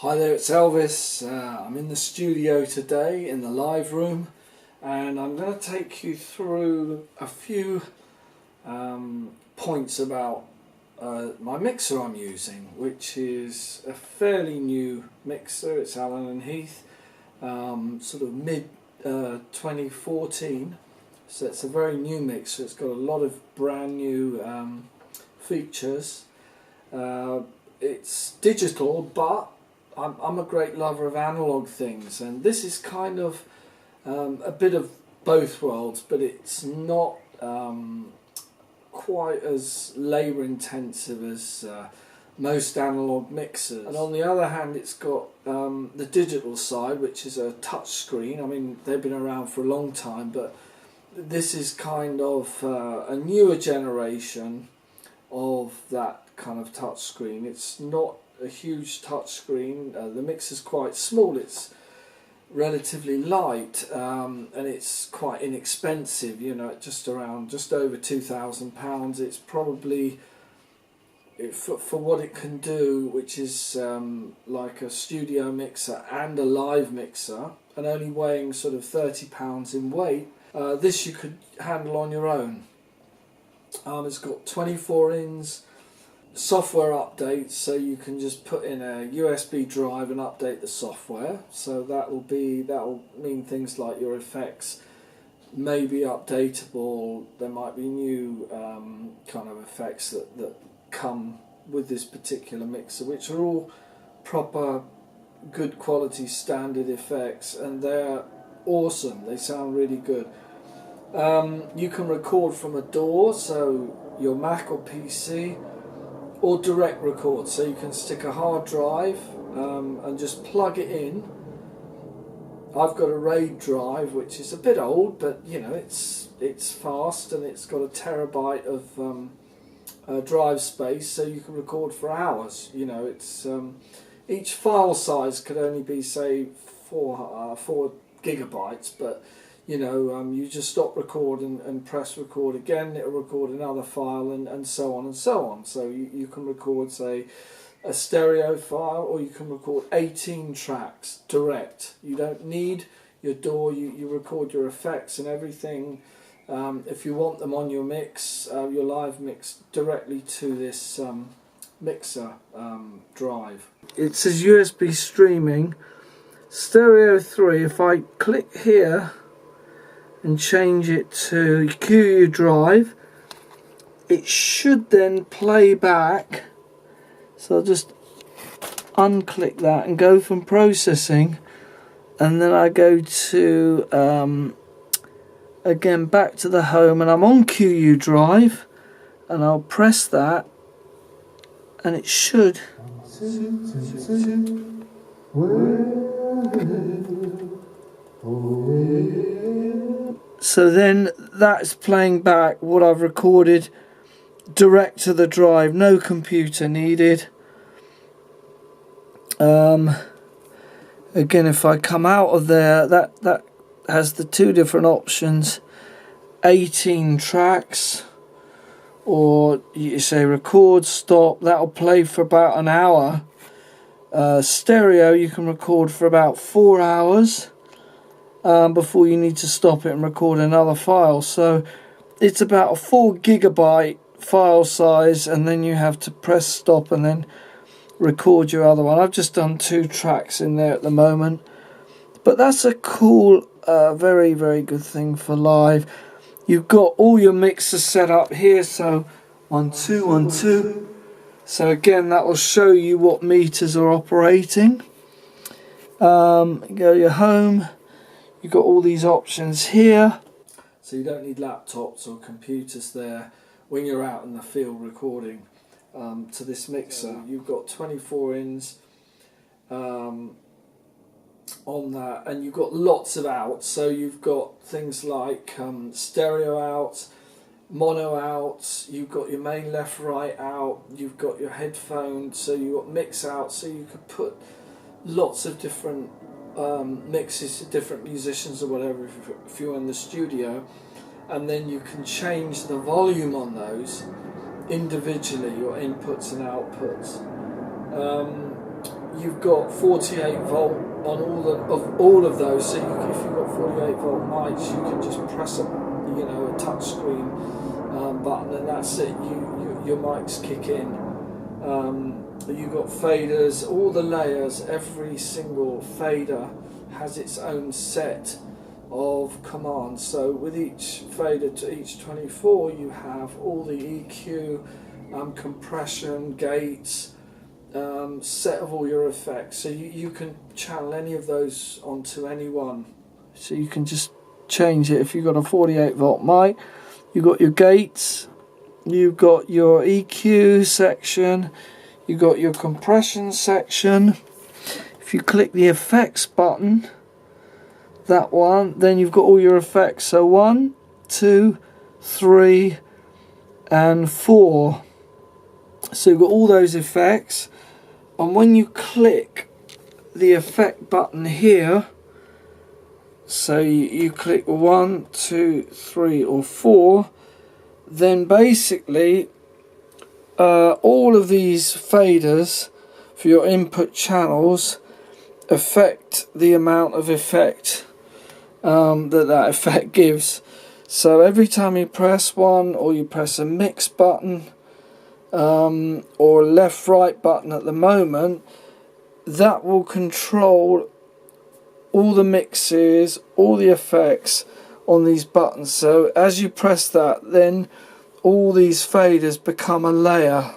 Hi there, it's Elvis. I'm in the studio today in the live room, and I'm going to take you through a few points about my mixer I'm using, which is a fairly new mixer. It's Allen & Heath, sort of mid 2014, so it's a very new mixer. It's got a lot of brand new features. It's digital, but I'm a great lover of analog things, and this is kind of a bit of both worlds, but it's not quite as labour intensive as most analog mixers. And on the other hand, it's got the digital side, which is a touch screen. I mean, they've been around for a long time, but this is kind of a newer generation of that kind of touch screen. It's not a huge touch screen. The mixer's quite small, it's relatively light, and it's quite inexpensive, you know, just over £2,000. It's probably, for what it can do, which is like a studio mixer and a live mixer, and only weighing sort of £30 in weight, this you could handle on your own. It's got 24 ins software updates, so you can just put in a USB drive and update the software. So that'll mean things like your effects may be updatable. There might be new kind of effects that come with this particular mixer, which are all proper, good quality standard effects, and they're awesome. They sound really good. You can record from a DAW, so your Mac or PC, or direct record, so you can stick a hard drive and just plug it in. I've got a RAID drive, which is a bit old, but you know, it's fast, and it's got a terabyte of drive space, so you can record for hours. You know, it's each file size could only be, say, 4 gigabytes, but you know, you just stop record and press record again, it'll record another file, and so on and so on. So you can record, say, a stereo file, or you can record 18 tracks direct. You don't need your DAW, you record your effects and everything, if you want them on your mix, your live mix, directly to this mixer drive. It says USB streaming, stereo 3. If I click here and change it to QU drive, it should then play back. So I'll just unclick that and go from processing, and then I go to again back to the home, and I'm on QU drive, and I'll press that, and it should so then that's playing back what I've recorded direct to the drive, no computer needed. Again, if I come out of there, that has the two different options: 18 tracks, or you say record, stop, that'll play for about an hour. Stereo, you can record for about 4 hours before you need to stop it and record another file. So it's about a 4 gigabyte file size, and then you have to press stop and then record your other one. I've just done 2 tracks in there at the moment, but that's a cool, very, very good thing for live. You've got all your mixers set up here, so 1 2 1 2. So again, that will show you what meters are operating. Go to your home. You've got all these options here, so you don't need laptops or computers there when you're out in the field recording to this mixer. You've got 24 ins on that, and you've got lots of outs. So you've got things like stereo outs, mono outs, you've got your main left right out, you've got your headphones, so you've got mix out, so you could put lots of different mixes to different musicians or whatever if you're in the studio, and then you can change the volume on those individually, your inputs and outputs. you've got 48 volt on all of those. So if you've got 48 volt mics, you can just press a touch screen button, and that's it. Your mics kick in. You've got faders, all the layers. Every single fader has its own set of commands. So with each fader to each 24, you have all the EQ, compression, gates, set of all your effects. So you can channel any of those onto any one. So you can just change it. If you've got a 48 volt mic, you've got your gates, you've got your EQ section, you've got your compression section. If you click the effects button, that one, then you've got all your effects. So 1, 2, 3 and 4. So you've got all those effects, and when you click the effect button here, so you click 1, 2, 3 or 4, then basically all of these faders for your input channels affect the amount of effect that effect gives. So every time you press one, or you press a mix button or left right button at the moment, that will control all the mixes, all the effects on these buttons. So as you press that, then all these faders become a layer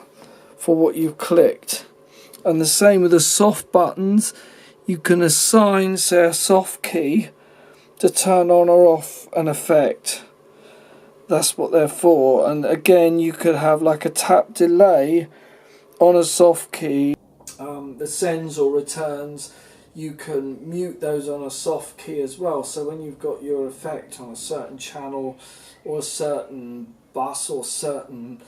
for what you've clicked. And the same with the soft buttons. You can assign, say, a soft key to turn on or off an effect. That's what they're for. And again, you could have like a tap delay on a soft key. The sends or returns, you can mute those on a soft key as well. So when you've got your effect on a certain channel or a certain bus or certain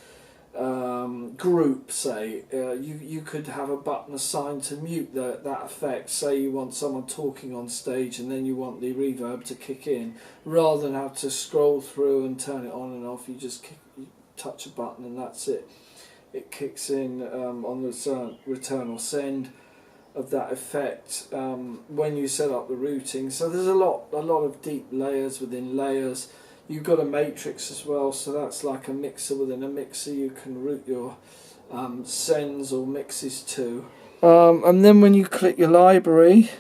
group, say, you could have a button assigned to mute that effect. Say you want someone talking on stage and then you want the reverb to kick in, rather than have to scroll through and turn it on and off. You touch a button and that's it. It kicks in on the return or send of that effect when you set up the routing. So there's a lot of deep layers within layers. You've got a matrix as well, so that's like a mixer within a mixer. You can route your sends or mixes to. And then when you click your library,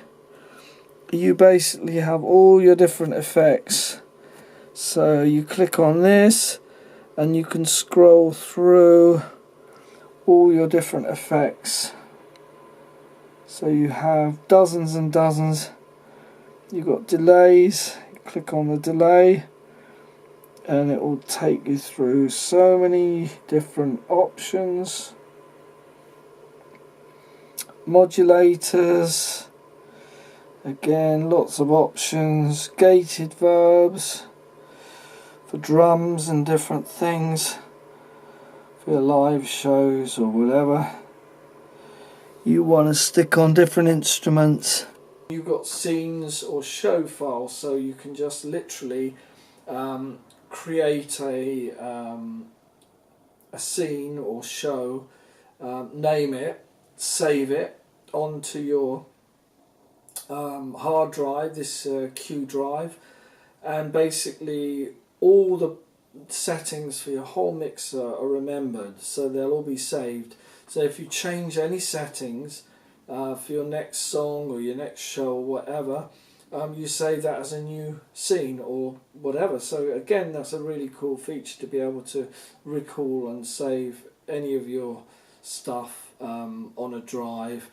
you basically have all your different effects. So you click on this and you can scroll through all your different effects. So you have dozens and dozens. You've got delays. You click on the delay and it will take you through so many different options. Modulators, again, lots of options. Gated verbs for drums and different things, for your live shows or whatever you want to stick on different instruments. You've got scenes or show files, so you can just literally create a scene or show, name it, save it onto your hard drive, this Q drive, and basically all the settings for your whole mixer are remembered, so they'll all be saved. So if you change any settings for your next song or your next show or whatever, you save that as a new scene or whatever. So again, that's a really cool feature, to be able to recall and save any of your stuff on a drive,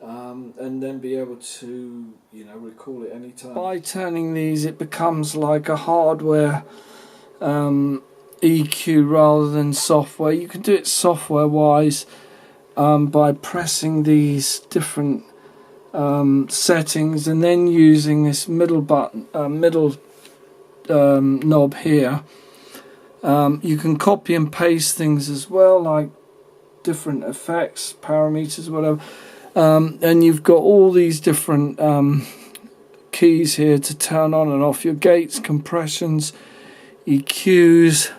and then be able to, recall it anytime. By turning these, it becomes like a hardware EQ rather than software. You can do it software wise by pressing these different settings and then using this middle button, knob here. You can copy and paste things as well, like different effects, parameters, whatever, and you've got all these different keys here to turn on and off your gates, compressions, EQs,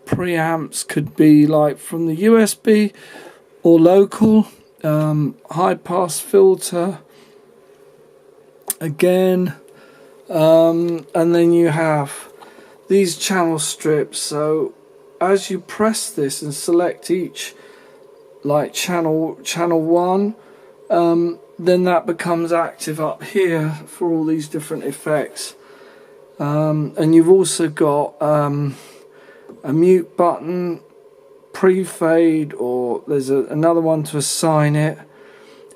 preamps. Could be like from the USB or local, high pass filter again, and then you have these channel strips. So as you press this and select each, like channel 1, then that becomes active up here for all these different effects. And you've also got a mute button, pre-fade, or there's another one to assign it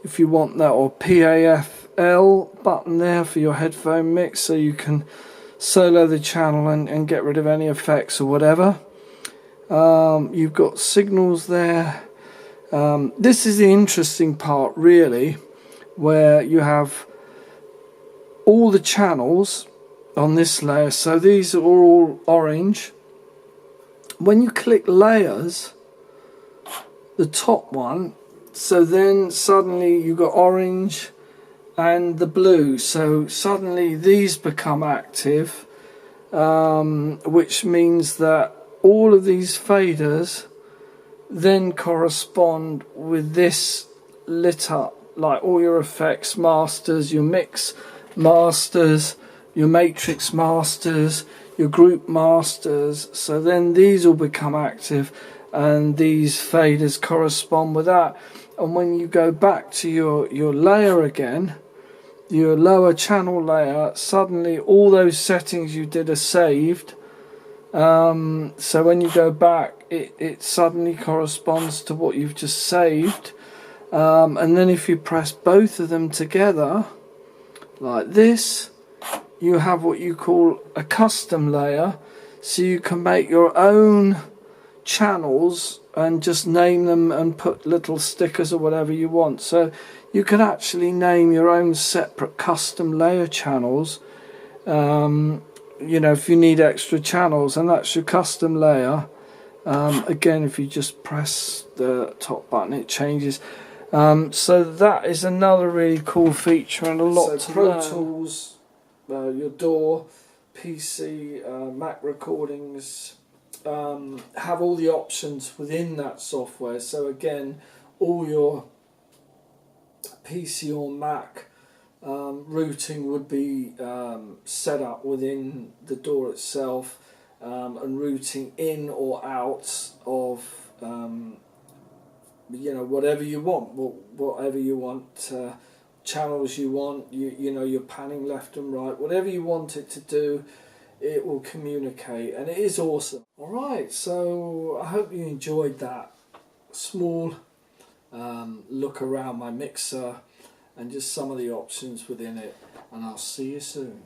if you want that, or PAFL button there for your headphone mix, so you can solo the channel and get rid of any effects or whatever. You've got signals there. This is the interesting part, really, where you have all the channels on this layer. So these are all orange. When you click layers, the top one, so then suddenly you've got orange and the blue. So suddenly these become active, which means that all of these faders then correspond with this lit up, like all your effects masters, your mix masters, your matrix masters, your group masters. So then these will become active and these faders correspond with that. And when you go back to your layer again, your lower channel layer, suddenly all those settings you did are saved. So when you go back, it suddenly corresponds to what you've just saved. And then if you press both of them together like this, you have what you call a custom layer. So you can make your own channels and just name them and put little stickers or whatever you want. So you can actually name your own separate custom layer channels, you know, if you need extra channels, and that's your custom layer. Again, if you just press the top button, it changes. So that is another really cool feature and a lot to Pro Tools, your DAW, PC, Mac recordings have all the options within that software. So again, all your PC or Mac routing would be set up within the DAW itself, and routing in or out of you know, whatever you want, whatever you want, channels you want, you know, you're panning left and right, whatever you want it to do, it will communicate, and it is awesome. Alright, so I hope you enjoyed that small look around my mixer and just some of the options within it, and I'll see you soon.